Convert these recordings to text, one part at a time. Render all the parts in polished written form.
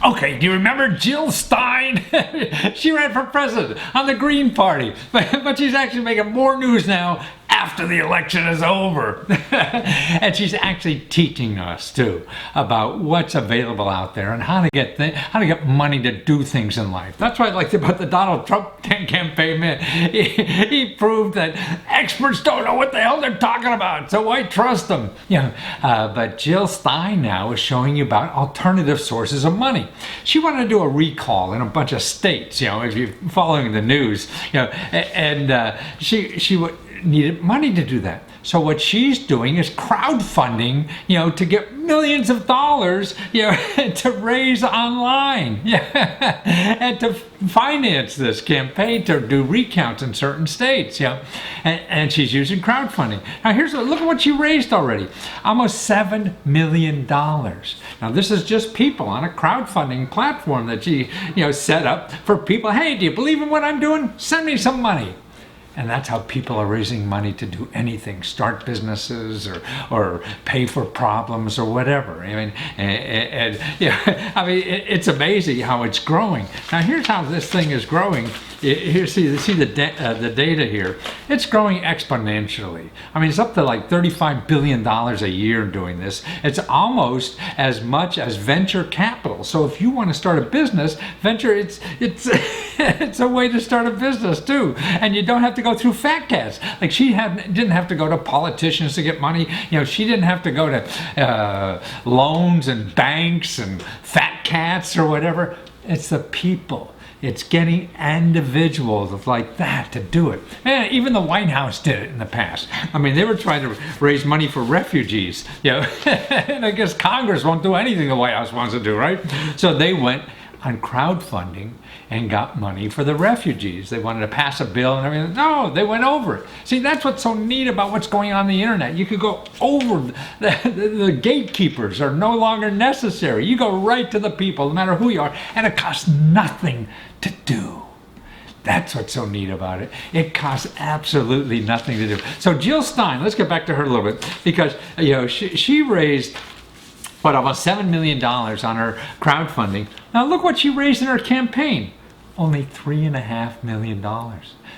Okay, do you remember Jill Stein? She ran for president on the Green Party, but she's actually making more news now after the election is over. And she's actually teaching us too about what's available out there and how to get money to do things in life. That's what I liked about the Donald Trump campaign. Man, he proved that experts don't know what the hell they're talking about, so why trust them? But Jill Stein now is showing you about alternative sources of money. She wanted to do a recall in a bunch of states. If you're following the news, and she needed money to do that. So what she's doing is crowdfunding, to get millions of dollars, to raise online, and to finance this campaign to do recounts in certain states, and she's using crowdfunding. Now look at what she raised already, almost $7 million. Now this is just people on a crowdfunding platform that she, set up for people. Hey, do you believe in what I'm doing? Send me some money. And that's how people are raising money to do anything, start businesses or pay for problems or whatever. It's amazing how it's growing. Now here's how this thing is growing. Here, see the data here. It's growing exponentially. It's up to like $35 billion a year doing this. It's almost as much as venture capital. So if you want to start a business, it's it's a way to start a business too, and you don't have to go through fat cats. Like didn't have to go to politicians to get money. She didn't have to go to loans and banks and fat cats or whatever. It's the people. It's getting individuals like that to do it. And even the White House did it in the past. They were trying to raise money for refugees. And I guess Congress won't do anything the White House wants to do, right? So they went on crowdfunding and got money for the refugees. They wanted to pass a bill and everything. No, they went over it. See, that's what's so neat about what's going on the internet. You could go over the gatekeepers are no longer necessary. You go right to the people, no matter who you are, and it costs nothing to do. That's what's so neat about it. It costs absolutely nothing to do. So Jill Stein, let's get back to her a little bit, because she raised almost $7 million on her crowdfunding. Now look what she raised in her campaign. Only $3.5 million.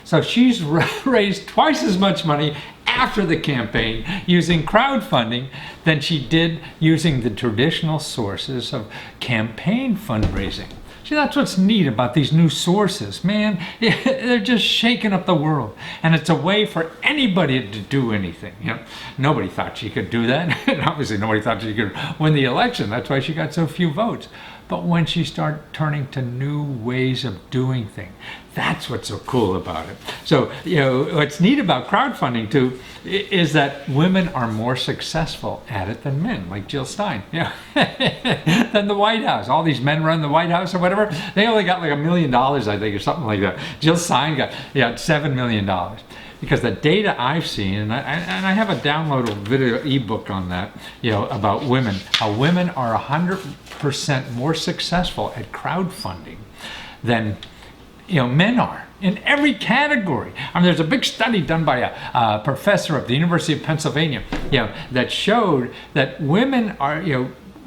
So she's raised twice as much money after the campaign using crowdfunding than she did using the traditional sources of campaign fundraising. See, that's what's neat about these new sources, man. They're just shaking up the world. And it's a way for anybody to do anything. Nobody thought she could do that. And obviously nobody thought she could win the election. That's why she got so few votes. But when she started turning to new ways of doing things, that's what's so cool about it. So, what's neat about crowdfunding too is that women are more successful at it than men, like Jill Stein, than the White House. All these men run the White House or whatever. They only got like $1 million, I think, or something like that. Jill Stein got $7 million. Because the data I've seen, and I have a downloadable video ebook on that, about women, how women are 100% more successful at crowdfunding than men are in every category. There's a big study done by a professor at the University of Pennsylvania, that showed that women are,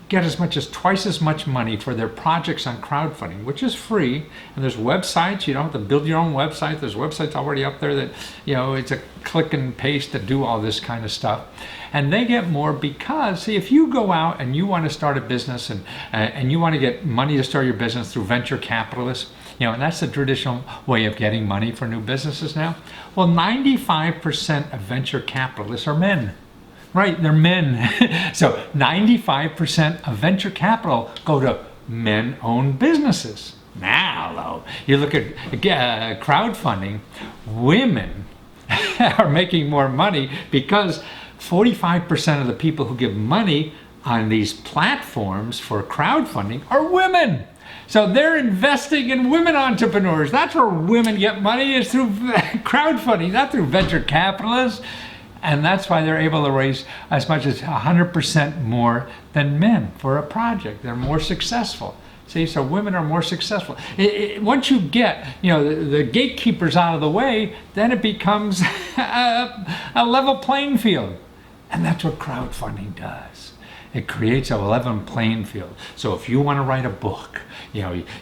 get as much as twice as much money for their projects on crowdfunding, which is free. And there's websites. You don't have to build your own website. There's websites already up there that, it's a click and paste to do all this kind of stuff. And they get more because, see, if you go out and you want to start a business and you want to get money to start your business through venture capitalists, and that's the traditional way of getting money for new businesses now. Well, 95% of venture capitalists are men. Right, they're men. So 95% of venture capital go to men-owned businesses. Now, though, you look at crowdfunding, women are making more money because 45% of the people who give money on these platforms for crowdfunding are women. So they're investing in women entrepreneurs. That's where women get money, is through crowdfunding, not through venture capitalists. And that's why they're able to raise as much as 100% more than men for a project. They're more successful. See, so women are more successful. Once you get, the gatekeepers out of the way, then it becomes a level playing field. And that's what crowdfunding does. It creates a level playing field. So if you want to write a book,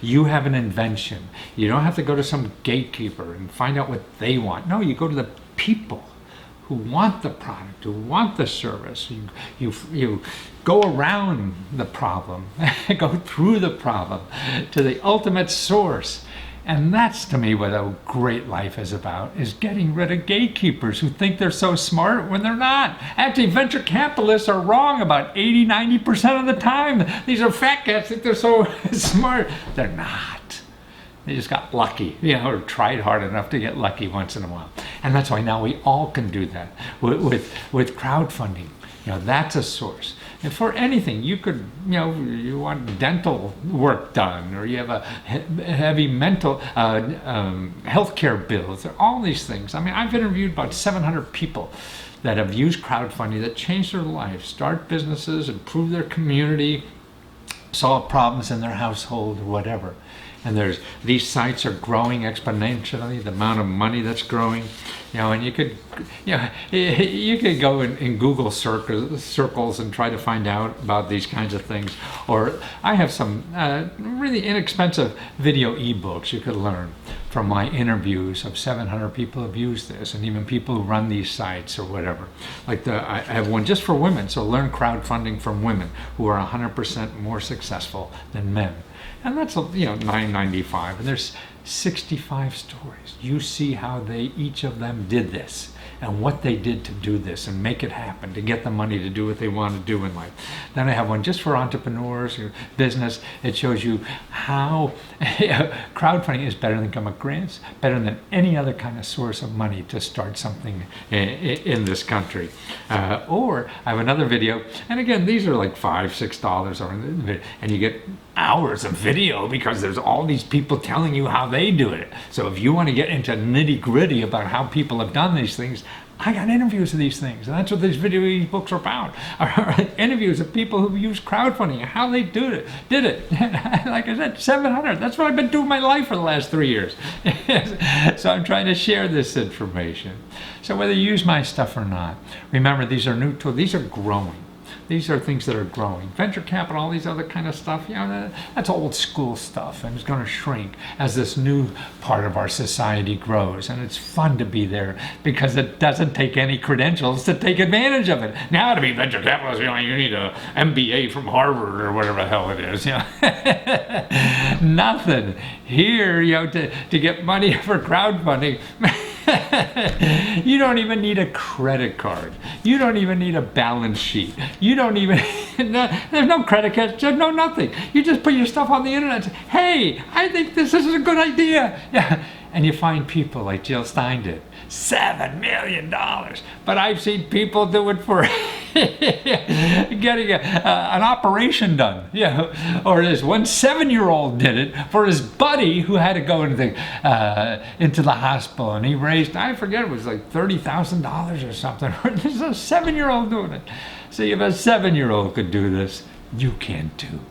you have an invention, you don't have to go to some gatekeeper and find out what they want. No, you go to the people who want the product, who want the service. You go around the problem, go through the problem to the ultimate source. And that's, to me, what a great life is about, is getting rid of gatekeepers who think they're so smart when they're not. Actually, venture capitalists are wrong about 80-90% of the time. These are fat cats think they're so smart. They're not. They just got lucky, or tried hard enough to get lucky once in a while. And that's why now we all can do that with crowdfunding. That's a source. And for anything, you could, you want dental work done, or you have a heavy mental healthcare bills, or all these things. I mean, I've interviewed about 700 people that have used crowdfunding that changed their lives, start businesses, improve their community, solve problems in their household, or whatever. And these sites are growing exponentially, the amount of money that's growing, and you could go in Google circles and try to find out about these kinds of things. Or I have some really inexpensive video ebooks you could learn from my interviews of 700 people who've used this, and even people who run these sites or whatever. I have one just for women, so learn crowdfunding from women who are 100% more successful than men. And that's $9.95, and there's 65 stories. You see how each of them did this, and what they did to do this and make it happen, to get the money to do what they want to do in life. Then I have one just for entrepreneurs or business. It shows you how crowdfunding is better than government grants, better than any other kind of source of money to start something in this country. Or I have another video, and again, these are like $5-6, and you get hours of video because there's all these people telling you how they do it. So if you want to get into nitty-gritty about how people have done these things, I got interviews of these things, and that's what these video books are about. Are interviews of people who use crowdfunding, how they did it. Like I said, 700. That's what I've been doing my life for the last 3 years. So I'm trying to share this information. So whether you use my stuff or not, remember, these are new tools. These are growing. These are things that are growing. Venture capital, all these other kind of stuff, that's old school stuff, and it's going to shrink as this new part of our society grows. And it's fun to be there because it doesn't take any credentials to take advantage of it. Now, to be venture capitalist, you need an MBA from Harvard or whatever the hell it is. Nothing. Here, to get money for crowdfunding, you don't even need a credit card. You don't even need a balance sheet. You don't even, there's no credit card, there's no nothing. You just put your stuff on the internet and say, hey, I think this is a good idea. Yeah. And you find people like Jill Stein did, $7 million. But I've seen people do it for getting an operation done. Or this one 7-year-old did it for his buddy who had to go into the hospital, and he raised, I forget, it was like $30,000 or something. There's a 7-year-old doing it. So if a 7-year-old could do this, you can too.